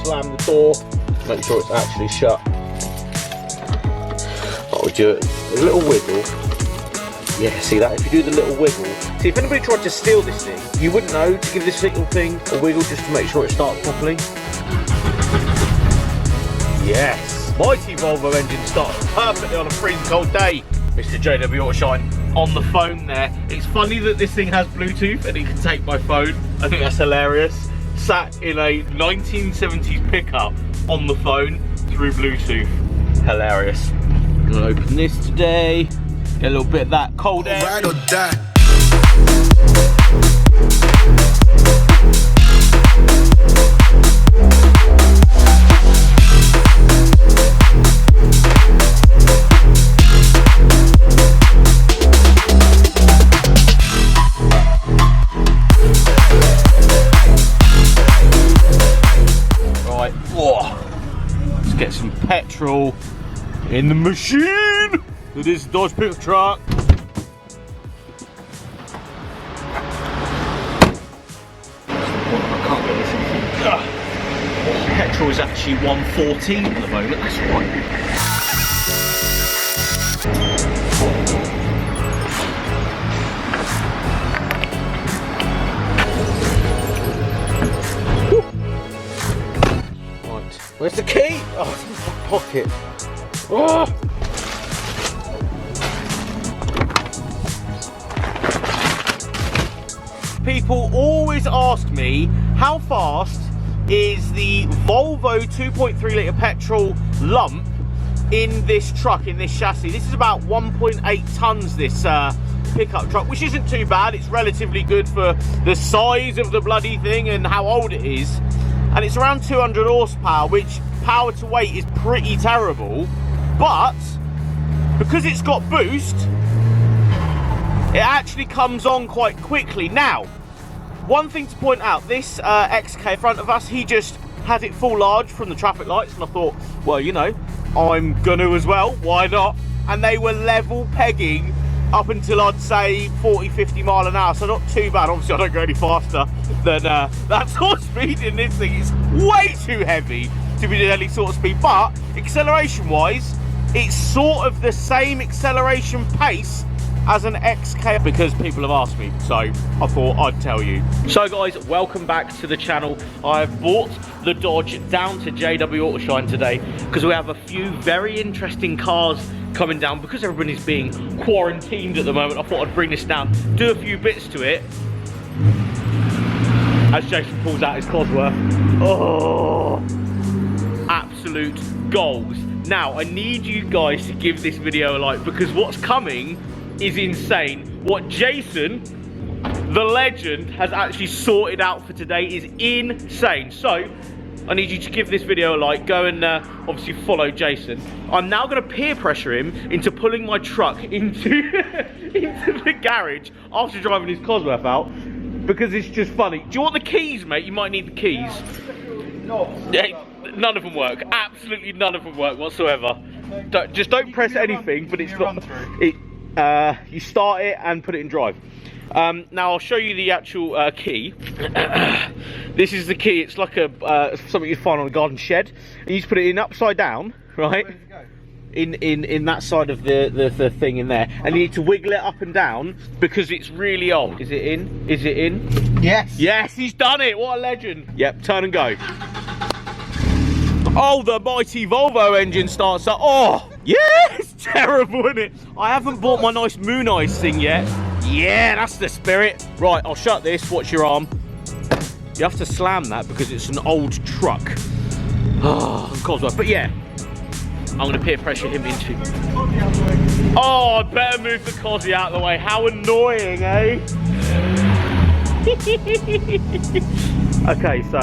Slam the door, make sure it's actually shut. I would do it a little wiggle. Yeah, see that? If you do the little wiggle. See, if anybody tried to steal this thing, you wouldn't know to give this little thing a wiggle just to make sure it starts properly. Yes! Mighty Volvo engine starts perfectly on a freezing cold day. Mr. JW Autoshine on the phone there. It's funny that this thing has Bluetooth and it can take my phone. I think that's hilarious. Sat in a 1970s pickup on the phone through Bluetooth. Hilarious. I'm gonna open this today. Get a little bit of that cold air. Ride or die. Right, whoa. Let's get some petrol in the machine. It is Dodge pickup truck. I can't get this in. Petrol is actually 114 at the moment, that's right. Right, where's the key? Oh, it's in my pocket. Oh. People always ask me how fast is the Volvo 2.3 litre petrol lump in this truck, in this chassis. This is about 1.8 tons, this pickup truck, which isn't too bad. It's relatively good for the size of the bloody thing and how old it is. And it's around 200 horsepower, which power to weight is pretty terrible. But because it's got boost, it actually comes on quite quickly. Now, one thing to point out, this XK in front of us, he just had it full large from the traffic lights, and I thought, well, you know, I'm gonna as well, why not? And they were level pegging up until I'd say 40-50 mile an hour, so not too bad. Obviously I don't go any faster than that sort of speed in this thing. It's way too heavy to be doing any sort of speed, but acceleration wise, it's sort of the same acceleration pace as an XK, because people have asked me, so I thought I'd tell you. So guys, welcome back to the channel. I've brought the Dodge down to JW Autoshine today because we have a few very interesting cars coming down. Because everybody's being quarantined at the moment, I thought I'd bring this down, do a few bits to it. As Jason pulls out his Cosworth. Oh, absolute goals. Now, I need you guys to give this video a like, because what's coming is insane. What Jason, the legend, has actually sorted out for today is insane. So I need you to give this video a like. Go and obviously follow Jason. I'm now going to peer pressure him into pulling my truck into into the garage after driving his Cosworth out, because it's just funny. Do you want the keys, mate? You might need the keys. No. Yeah, none of them work. Absolutely none of them work whatsoever. Just don't press anything. But it's not. You start it and put it in drive. Now I'll show you the actual key. This is the key. It's like a something you'd find on a garden shed. And you just put it in upside down, right? Where does it go? In that side of the thing in there, and you need to wiggle it up and down because it's really old. Is it in? Is it in? Yes. Yes, he's done it. What a legend. Yep, turn and go. Oh, the mighty Volvo engine starts up. Oh, yeah, it's terrible, isn't it? I haven't bought my nice Moon Eyes thing yet. Yeah, that's the spirit. Right, I'll shut this. Watch your arm. You have to slam that because it's an old truck. Oh, Cosworth. But yeah, I'm going to peer pressure him into. Oh, I better move the Cosy out of the way. How annoying, eh? Okay, so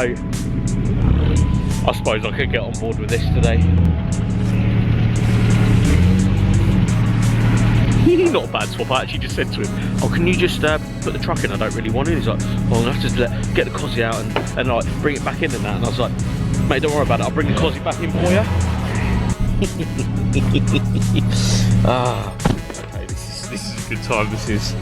I suppose I could get on board with this today. Not a bad swap. I actually just said to him, oh, can you just put the truck in? I don't really want it. He's like, well, I'm going to have to get the Cosy out and like bring it back in and that. And I was like, mate, don't worry about it. I'll bring the Cosy back in for you. Okay, this is a good time. This is.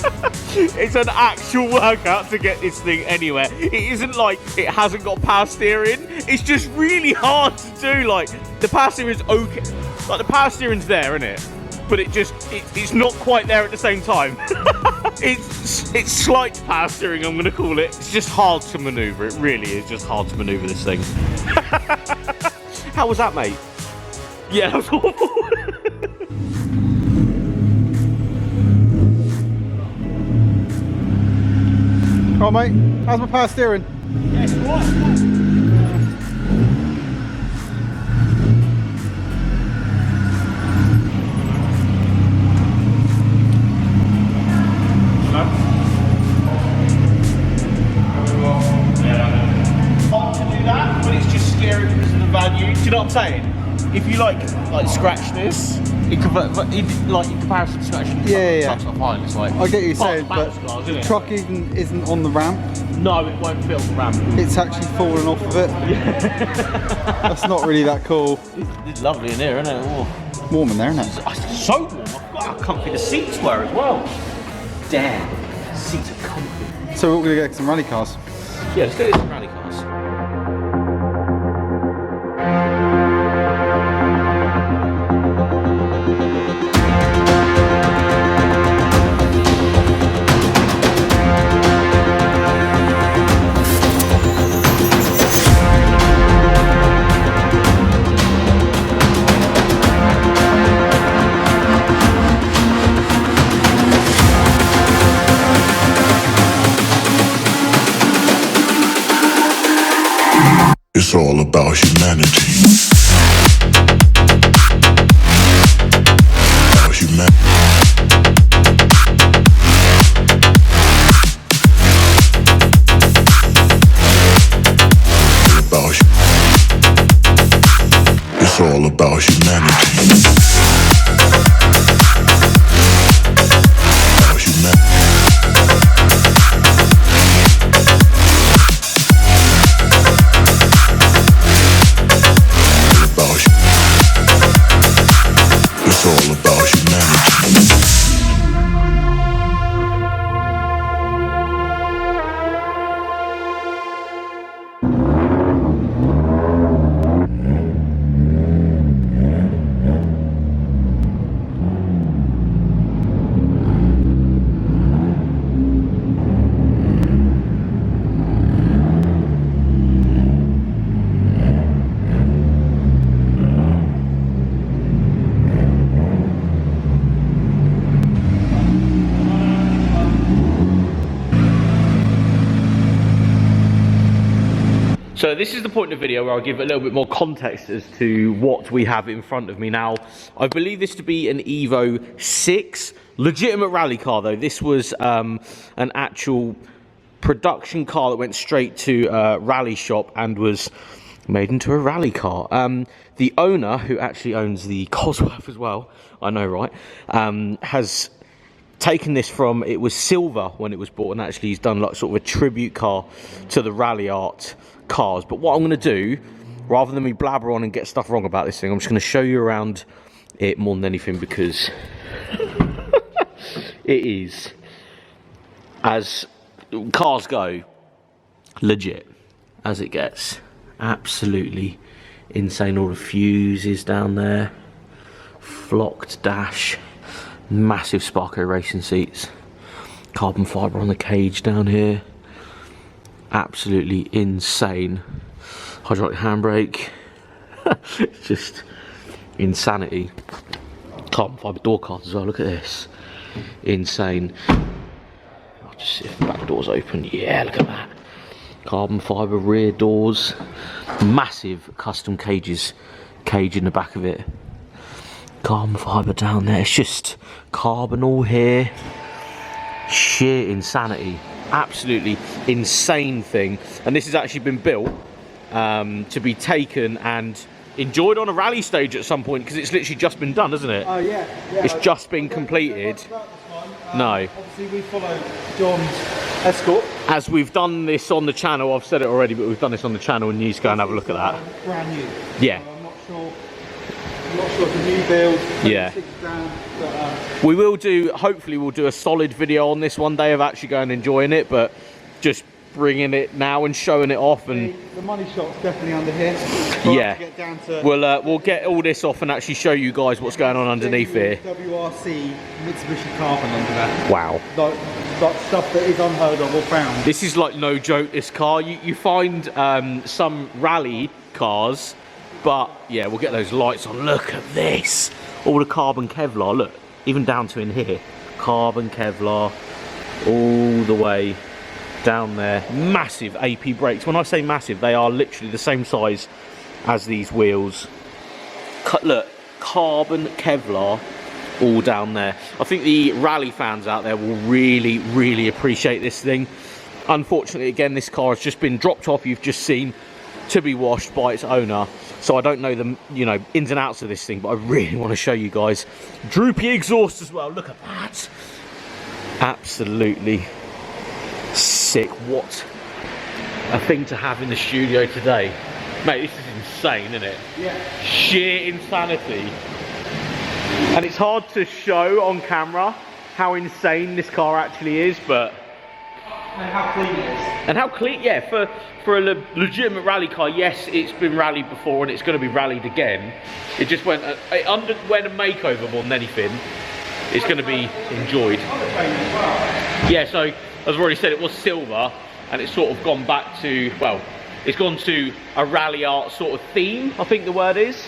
It's an actual workout to get this thing anywhere. It isn't like it hasn't got power steering. It's just really hard to do. Like, the power steering's okay. Like, the power steering's there, isn't it? But it's not quite there at the same time. It's slight power steering, I'm gonna call it. It's just hard to maneuver. It really is just hard to maneuver this thing. How was that, mate? Yeah, that was awful. Oh mate, how's my power steering? Yeah, it's alright. Value. Do you know what I'm saying? If you like scratch this, in comparison to scratching trucks off mine, it's like I get what you're saying, but cars, the truck isn't on the ramp. No, it won't fit on the ramp. It's actually fallen off of it. That's not really that cool. It's lovely in here, isn't it? Oh. Warm in there, isn't it? It's so warm. I forgot how comfy the seats were as well. Damn, the seats are comfy. So we're gonna get some rally cars. Yeah, let's go get some rally cars. It's all about humanity. About humanity. It's all about humanity. About humanity. It's all about humanity. So this is the point of the video where I'll give a little bit more context as to what we have in front of me now. I believe this to be an Evo 6, legitimate rally car though. This was an actual production car that went straight to a rally shop and was made into a rally car. The owner, who actually owns the Cosworth as well, I know, right, has taken this from, it was silver when it was bought, and actually he's done like sort of a tribute car to the rally art cars. But what I'm going to do, rather than me blabber on and get stuff wrong about this thing, I'm just going to show you around it more than anything, because it is, as cars go, legit as it gets. Absolutely insane. All the fuses down there, flocked dash, massive Sparco racing seats, carbon fibre on the cage down here, absolutely insane. Hydraulic handbrake, it's just insanity. Carbon fibre door cards as well, look at this, insane. I'll just see if the back door's open. Yeah, look at that. Carbon fibre rear doors, massive custom cage in the back of it. Carbon fibre down there, it's just carbon all here. Sheer insanity, absolutely insane thing. And this has actually been built to be taken and enjoyed on a rally stage at some point, because it's literally just been done, hasn't it? Oh yeah. It's just been completed. No. Obviously we follow John's Escort. As we've done this on the channel, I've said it already, but we've done this on the channel, and you need to go and have a look at that. Brand new. Yeah. So I'm not sure if the new build. Yeah. Down, But, we will do, hopefully we'll do a solid video on this one day of actually going and enjoying it, but just bringing it now and showing it off. And the money shot's definitely under here. yeah, get down to we'll get all this off and actually show you guys what's going on underneath here. WRC Mitsubishi carbon under that. Wow. Like stuff that is unheard of or found. This is like no joke, this car. You find some rally cars, but yeah, we'll get those lights on. Look at this. All the carbon Kevlar, look, even down to in here. Carbon Kevlar all the way down there. Massive AP brakes. When I say massive, they are literally the same size as these wheels. Look, carbon Kevlar all down there. I think the rally fans out there will really appreciate this thing. Unfortunately, again, this car has just been dropped off, you've just seen, to be washed by its owner. So I don't know the, you know, ins and outs of this thing, but I really want to show you guys. Droopy exhaust as well. Look at that. Absolutely sick. What a thing to have in the studio today. Mate, this is insane, isn't it? Yeah. Sheer insanity. And it's hard to show on camera how insane this car actually is, but... And how clean it is. And how clean, yeah, for a legitimate rally car, yes, it's been rallied before and it's going to be rallied again. It just went, it underwent a makeover more than anything. It's going to be enjoyed. Yeah, so, as I've already said, it was silver, and it's sort of gone back to, well, it's gone to a rally art sort of theme, I think the word is.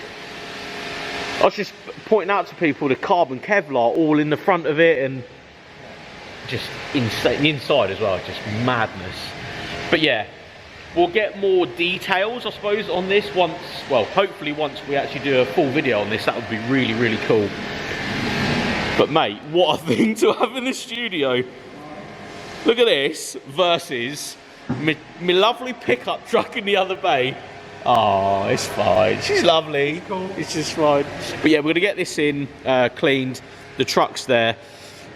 I was just pointing out to people the carbon Kevlar all in the front of it, and just insane. The inside as well, just madness. But yeah, we'll get more details, I suppose, on this once, well, hopefully once we actually do a full video on this. That would be really cool. But mate, what a thing to have in the studio. Look at this versus my lovely pickup truck in the other bay. Oh, it's fine. She's lovely. It's cool. It's just fine. But yeah, we're going to get this in, cleaned. The truck's there.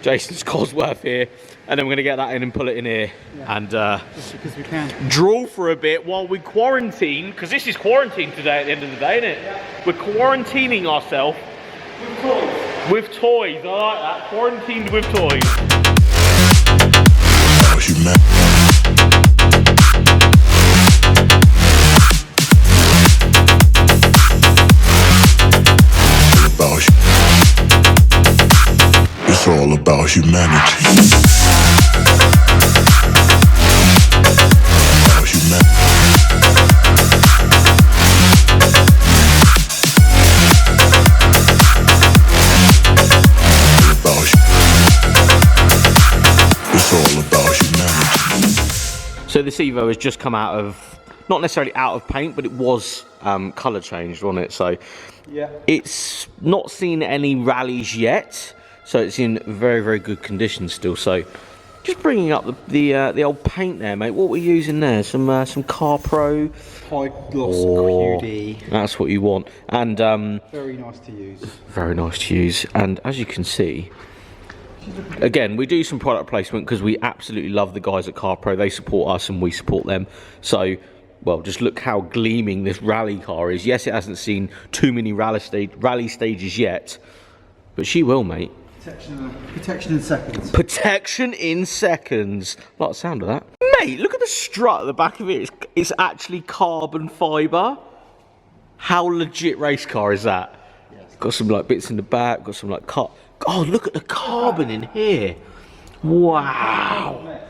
Jason's Cosworth here. And then we're going to get that in and pull it in here. Yeah. And just because we can. Draw for a bit while we quarantine. Because this is quarantine today at the end of the day, isn't it? Yeah. We're quarantining ourselves. With toys. With toys. I like that. Quarantined with toys. About you, man. It's all about humanity. About humanity. It's all about humanity. So this Evo has just come out of, not necessarily out of paint, but it was colour changed, wasn't it? So yeah, it's not seen any rallies yet. So it's in very good condition still. So just bringing up the old paint there, mate. What we're using there? Some Car Pro high gloss QD. That's what you want. And very nice to use. Very nice to use. And as you can see, again, we do some product placement because we absolutely love the guys at Car Pro. They support us and we support them. So, well, just look how gleaming this rally car is. Yes, it hasn't seen too many rally stages yet, but she will, mate. Protection in seconds. Protection in seconds. I like the sound of that. Mate, look at the strut at the back of it. It's actually carbon fibre. How legit race car is that? Yes. Got some like bits in the back, got some like cut. Oh, look at the carbon in here. Wow.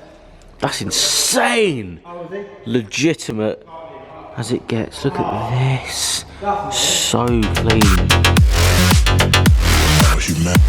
That's insane. Legitimate as it gets. Look at this. So clean. About humanity.